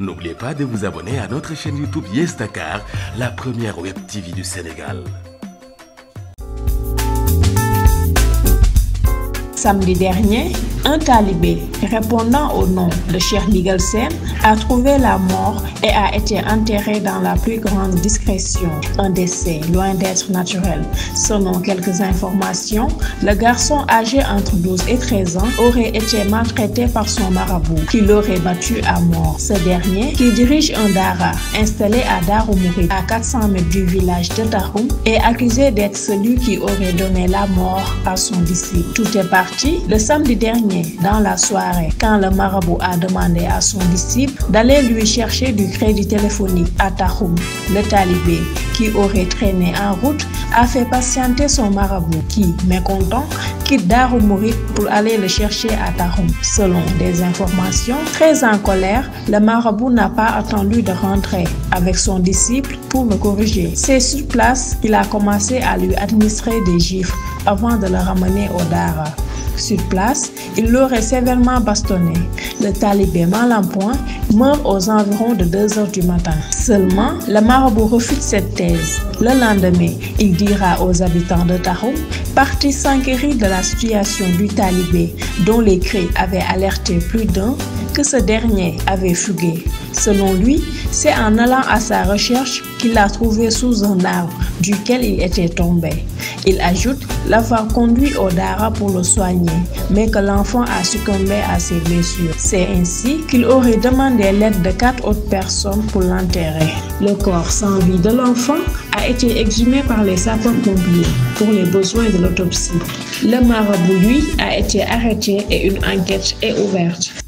N'oubliez pas de vous abonner à notre chaîne YouTube Yes Dakar, la première web TV du Sénégal. Samedi dernier, un talibé répondant au nom de Cheikh Ndigal Sène a trouvé la mort et a été enterré dans la plus grande discrétion. Un décès loin d'être naturel. Selon quelques informations, le garçon âgé entre 12 et 13 ans aurait été maltraité par son marabout qui l'aurait battu à mort. Ce dernier, qui dirige un dara installé à Darou Mourid à 400 mètres du village de Tahoum, est accusé d'être celui qui aurait donné la mort à son disciple. Tout est parti le samedi dernier dans la soirée quand le marabout a demandé à son disciple d'aller lui chercher du crédit téléphonique à Tahoum. Le talibé qui aurait traîné en route a fait patienter son marabout qui, mécontent, quitte Darou Mourid pour aller le chercher à Tahoum. Selon des informations, très en colère, le marabout n'a pas attendu de rentrer avec son disciple pour le corriger. C'est sur place qu'il a commencé à lui administrer des gifles avant de le ramener au dara. Sur place, il l'aurait sévèrement bastonné. Le talibé mal en point meurt aux environs de 2 heures du matin. Seulement, le marabout refute cette thèse. Le lendemain, il dira aux habitants de Tahoum, partis s'enquérir de la situation du talibé, dont les cris avaient alerté plus d'un, que ce dernier avait fugué. Selon lui, c'est en allant à sa recherche qu'il l'a trouvé sous un arbre duquel il était tombé. Il ajoute l'avoir conduit au dara pour le soigner, mais que l'enfant a succombé à ses blessures. C'est ainsi qu'il aurait demandé l'aide de 4 autres personnes pour l'enterrer. Le corps sans vie de l'enfant a été exhumé par les sapeurs-pompiers pour les besoins de l'autopsie. Le marabout, lui, a été arrêté et une enquête est ouverte.